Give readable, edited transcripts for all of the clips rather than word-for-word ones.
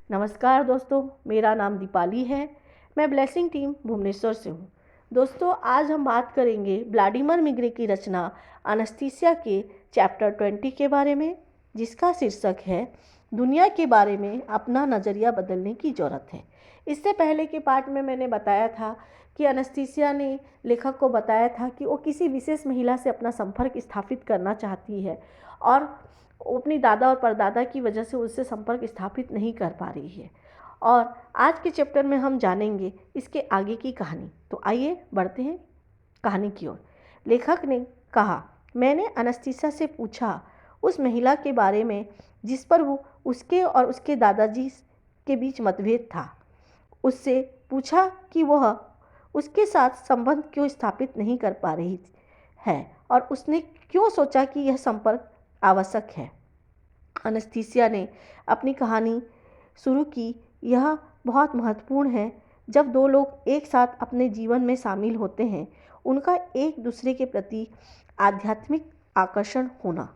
नमस्कार दोस्तों, मेरा नाम दीपाली है। मैं ब्लेसिंग टीम भुवनेश्वर से हूँ। दोस्तों, आज हम बात करेंगे व्लादिमीर मिग्रे की रचना अनस्थीसिया के चैप्टर 20 के बारे में, जिसका शीर्षक है दुनिया के बारे में अपना नज़रिया बदलने की ज़रूरत है। इससे पहले के पार्ट में मैंने बताया था कि अनस्थीसिया ने लेखक को बताया था कि वो किसी विशेष महिला से अपना संपर्क स्थापित करना चाहती है और वो अपनी दादा और परदादा की वजह से उससे संपर्क स्थापित नहीं कर पा रही है। और आज के चैप्टर में हम जानेंगे इसके आगे की कहानी। तो आइए बढ़ते हैं कहानी की ओर। लेखक ने कहा, मैंने अनस्थीसिया से पूछा उस महिला के बारे में जिस पर वो उसके और उसके दादाजी के बीच मतभेद था। उससे पूछा कि वह उसके साथ संबंध क्यों स्थापित नहीं कर पा रही है और उसने क्यों सोचा कि यह संपर्क आवश्यक है। अनस्थीसिया ने अपनी कहानी शुरू की। यह बहुत महत्वपूर्ण है। जब दो लोग एक साथ अपने जीवन में शामिल होते हैं, उनका एक दूसरे के प्रति आध्यात्मिक आकर्षण होना।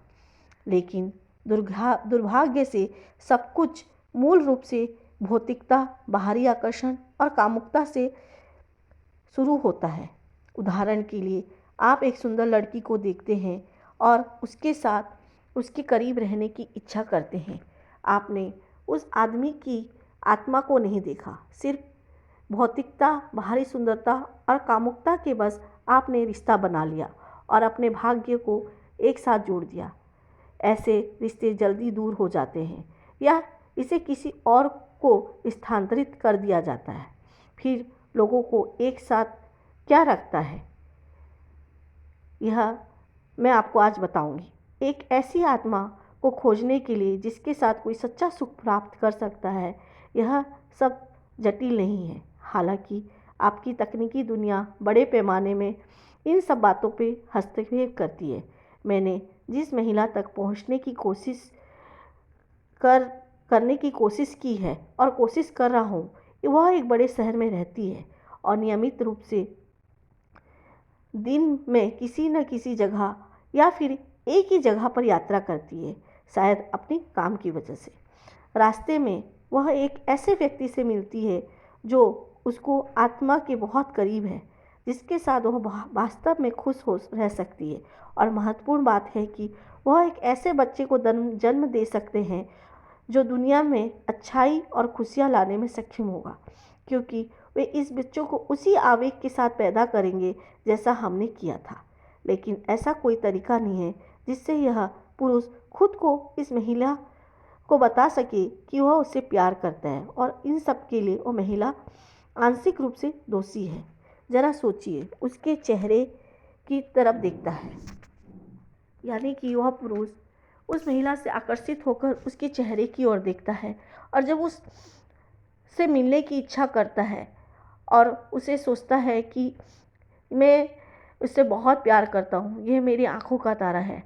लेकिन दुर्भाग्य से सब कुछ मूल रूप से भौतिकता, बाहरी आकर्षण और कामुकता से शुरू होता है। उदाहरण के लिए, आप एक सुंदर लड़की को देखते हैं और उसके साथ उसके करीब रहने की इच्छा करते हैं। आपने उस आदमी की आत्मा को नहीं देखा, सिर्फ भौतिकता, बाहरी सुंदरता और कामुकता के बस आपने रिश्ता बना लिया और अपने भाग्य को एक साथ जोड़ दिया। ऐसे रिश्ते जल्दी दूर हो जाते हैं या इसे किसी और को स्थानांतरित कर दिया जाता है। फिर लोगों को एक साथ क्या रखता है, यह मैं आपको आज बताऊंगी। एक ऐसी आत्मा को खोजने के लिए जिसके साथ कोई सच्चा सुख प्राप्त कर सकता है, यह सब जटिल नहीं है। हालांकि आपकी तकनीकी दुनिया बड़े पैमाने में इन सब बातों पे हस्तक्षेप करती है। मैंने जिस महिला तक पहुंचने की करने की कोशिश की है और कोशिश कर रहा हूँ, वह एक बड़े शहर में रहती है और नियमित रूप से दिन में किसी न किसी जगह या फिर एक ही जगह पर यात्रा करती है, शायद अपने काम की वजह से। रास्ते में वह एक ऐसे व्यक्ति से मिलती है जो उसको आत्मा के बहुत करीब है, जिसके साथ वह वास्तव में खुश हो रह सकती है। और महत्वपूर्ण बात है कि वह एक ऐसे बच्चे को जन्म दे सकते हैं जो दुनिया में अच्छाई और खुशियाँ लाने में सक्षम होगा, क्योंकि वे इस बच्चों को उसी आवेग के साथ पैदा करेंगे जैसा हमने किया था। लेकिन ऐसा कोई तरीका नहीं है जिससे यह पुरुष खुद को इस महिला को बता सके कि वह उससे प्यार करता है, और इन सब के लिए वह महिला आंशिक रूप से दोषी है। जरा सोचिए, उसके चेहरे की तरफ देखता है, यानी कि वह पुरुष उस महिला से आकर्षित होकर उसके चेहरे की ओर देखता है, और जब उससे मिलने की इच्छा करता है और उसे सोचता है कि मैं उससे बहुत प्यार करता हूँ, यह मेरी आंखों का तारा है,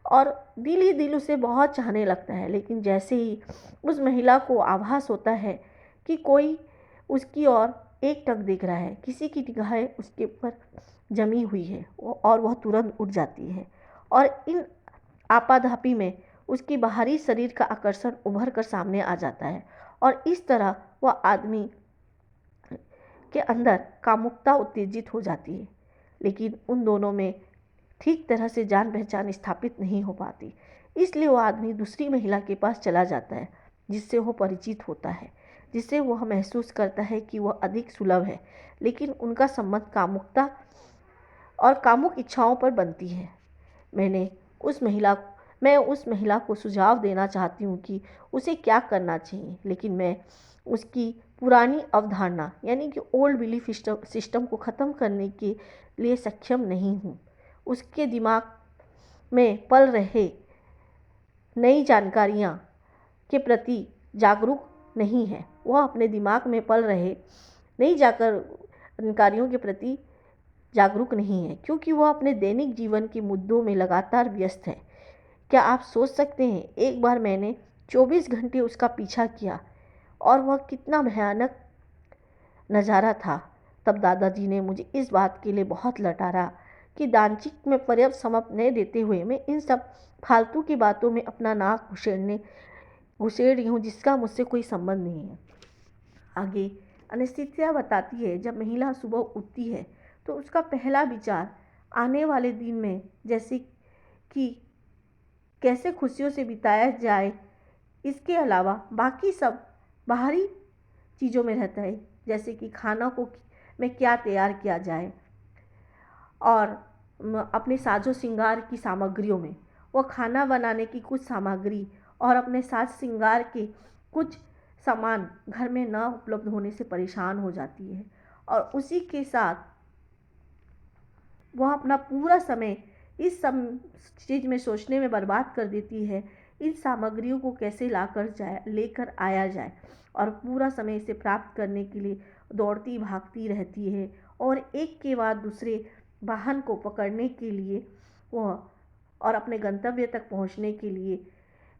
और दिल ही दिल उसे बहुत चाहने लगता है। लेकिन जैसे ही उस महिला को आभास होता है कि कोई उसकी ओर एकटक देख रहा है, किसी की निगाहें उसके ऊपर जमी हुई है, और वह तुरंत उठ जाती है, और इन आपाधापी में उसकी बाहरी शरीर का आकर्षण उभर कर सामने आ जाता है, और इस तरह वह आदमी के अंदर कामुकता उत्तेजित हो जाती है। लेकिन उन दोनों में ठीक तरह से जान पहचान स्थापित नहीं हो पाती, इसलिए वह आदमी दूसरी महिला के पास चला जाता है जिससे वह परिचित होता है, जिससे वह महसूस करता है कि वह अधिक सुलभ है। लेकिन उनका संबंध कामुकता और कामुक इच्छाओं पर बनती है। मैं उस महिला को सुझाव देना चाहती हूँ कि उसे क्या करना चाहिए, लेकिन मैं उसकी पुरानी अवधारणा यानी कि ओल्ड बिलीफ सिस्टम को ख़त्म करने के लिए सक्षम नहीं हूँ। उसके दिमाग में पल रहे नई जानकारियाँ के प्रति जागरूक नहीं है। वह अपने दिमाग में पल रहे नई जानकारियों के प्रति जागरूक नहीं है, क्योंकि वह अपने दैनिक जीवन के मुद्दों में लगातार व्यस्त है। क्या आप सोच सकते हैं, एक बार मैंने 24 घंटे उसका पीछा किया, और वह कितना भयानक नज़ारा था। तब दादाजी ने मुझे इस बात के लिए बहुत लताड़ा कि दानचिक में पर्याप्त समय न देते हुए मैं इन सब फालतू की बातों में अपना नाक घुसेड़ने घुसेड़ रही हूँ जिसका मुझसे कोई संबंध नहीं है। आगे अनिश्चितता बताती है, जब महिला सुबह उठती है तो उसका पहला विचार आने वाले दिन में जैसे कि कैसे खुशियों से बिताया जाए, इसके अलावा बाकी सब बाहरी चीज़ों में रहता है, जैसे कि खाना को में क्या तैयार किया जाए और अपने साजो श्रृंगार की सामग्रियों में वह खाना बनाने की कुछ सामग्री और अपने साज श्रृंगार के कुछ सामान घर में न उपलब्ध होने से परेशान हो जाती है और उसी के साथ वह अपना पूरा समय इस सब चीज़ में सोचने में बर्बाद कर देती है, इन सामग्रियों को कैसे लेकर आया जाए और पूरा समय इसे प्राप्त करने के लिए दौड़ती भागती रहती है और एक के बाद दूसरे वाहन को पकड़ने के लिए वह और अपने गंतव्य तक पहुंचने के लिए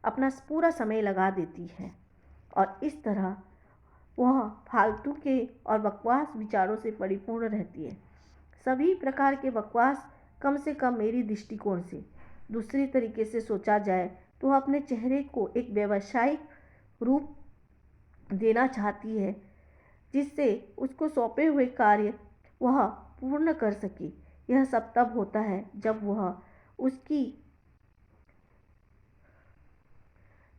अपना पूरा समय लगा देती है और इस तरह वह फालतू के और बकवास विचारों से परिपूर्ण रहती है। सभी प्रकार के बकवास कम से कम मेरी दृष्टिकोण से दूसरी तरीके से सोचा जाए तो वह अपने चेहरे को एक व्यावसायिक रूप देना चाहती है, जिससे उसको सौंपे हुए कार्य वह पूर्ण कर सके। यह सब तब होता है जब वह उसकी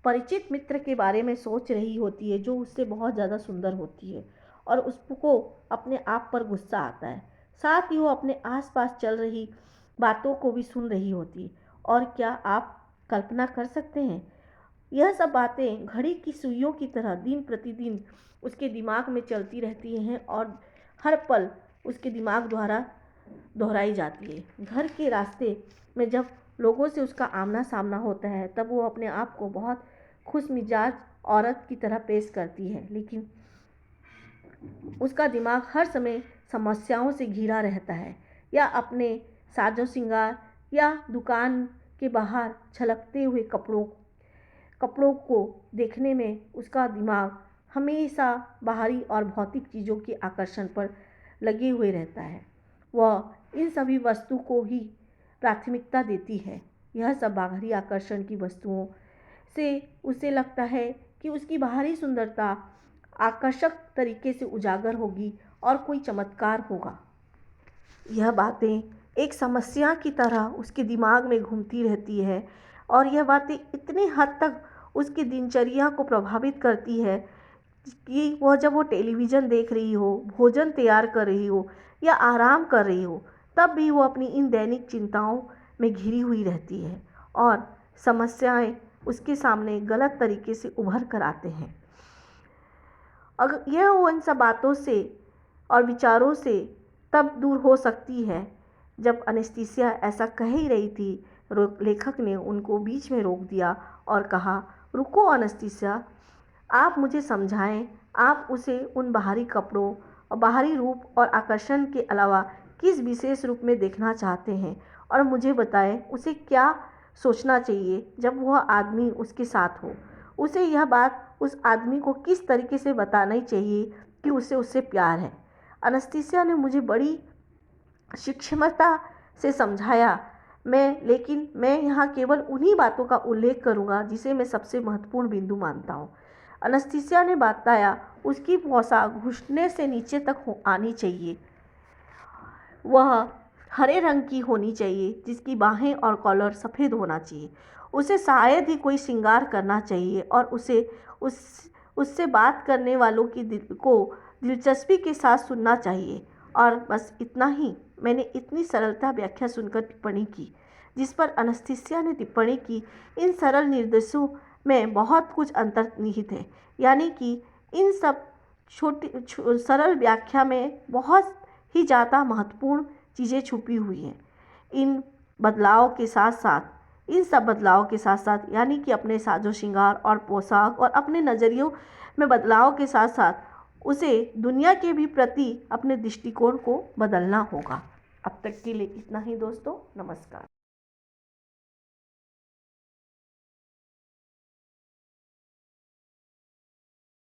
परिचित मित्र के बारे में सोच रही होती है, जो उससे बहुत ज़्यादा सुंदर होती है और उसको अपने आप पर गुस्सा आता है। साथ ही वो अपने आसपास चल रही बातों को भी सुन रही होती है। और क्या आप कल्पना कर सकते हैं, यह सब बातें घड़ी की सुइयों की तरह दिन प्रतिदिन उसके दिमाग में चलती रहती हैं और हर पल उसके दिमाग द्वारा दोहराई जाती है। घर के रास्ते में जब लोगों से उसका आमना सामना होता है तब वो अपने आप को बहुत खुश मिजाज औरत की तरह पेश करती है, लेकिन उसका दिमाग हर समय समस्याओं से घिरा रहता है, या अपने साजो श्रृंगार या दुकान के बाहर छलकते हुए कपड़ों को देखने में उसका दिमाग हमेशा बाहरी और भौतिक चीज़ों के आकर्षण पर लगे हुए रहता है। वह इन सभी वस्तु को ही प्राथमिकता देती है। यह सब बाहरी आकर्षण की वस्तुओं से उसे लगता है कि उसकी बाहरी सुंदरता आकर्षक तरीके से उजागर होगी और कोई चमत्कार होगा। यह बातें एक समस्या की तरह उसके दिमाग में घूमती रहती है और यह बातें इतनी हद तक उसकी दिनचर्या को प्रभावित करती है कि वह जब वो टेलीविज़न देख रही हो, भोजन तैयार कर रही हो या आराम कर रही हो, तब भी वो अपनी इन दैनिक चिंताओं में घिरी हुई रहती है और समस्याएं उसके सामने गलत तरीके से उभर कर आते हैं। अगर यह वो इन सब बातों से और विचारों से तब दूर हो सकती है जब एनेस्थीसिया ऐसा कह ही रही थी, लेखक ने उनको बीच में रोक दिया और कहा, रुको एनेस्थीसिया, आप मुझे समझाएं, आप उसे उन बाहरी कपड़ों और बाहरी रूप और आकर्षण के अलावा किस विशेष रूप में देखना चाहते हैं और मुझे बताएं उसे क्या सोचना चाहिए जब वह आदमी उसके साथ हो। उसे यह बात उस आदमी को किस तरीके से बताना चाहिए कि उसे उससे प्यार है। एनेस्थीसिया ने मुझे बड़ी सूक्ष्मता से समझाया, लेकिन मैं यहाँ केवल उन्हीं बातों का उल्लेख करूँगा जिसे मैं सबसे महत्वपूर्ण बिंदु मानता हूँ। एनेस्थीसिया ने बताया, उसकी पोशाक घुटने से नीचे तक आनी चाहिए, वह हरे रंग की होनी चाहिए, जिसकी बाहें और कॉलर सफ़ेद होना चाहिए। उसे शायद ही कोई श्रृंगार करना चाहिए और उससे बात करने वालों को दिलचस्पी के साथ सुनना चाहिए। और बस इतना ही। मैंने इतनी सरलता व्याख्या सुनकर टिप्पणी की, जिस पर एनेस्थीसिया ने टिप्पणी की, इन सरल निर्देशों में बहुत कुछ अंतर्निहित है, यानी कि इन सब सरल व्याख्या में बहुत ही ज़्यादा महत्वपूर्ण चीज़ें छुपी हुई हैं। इन सब बदलावों के साथ साथ यानी कि अपने साजो श्रृंगार और पोशाक और अपने नज़रियों में बदलाव के साथ साथ उसे दुनिया के भी प्रति अपने दृष्टिकोण को बदलना होगा। अब तक के लिए इतना ही दोस्तों, नमस्कार।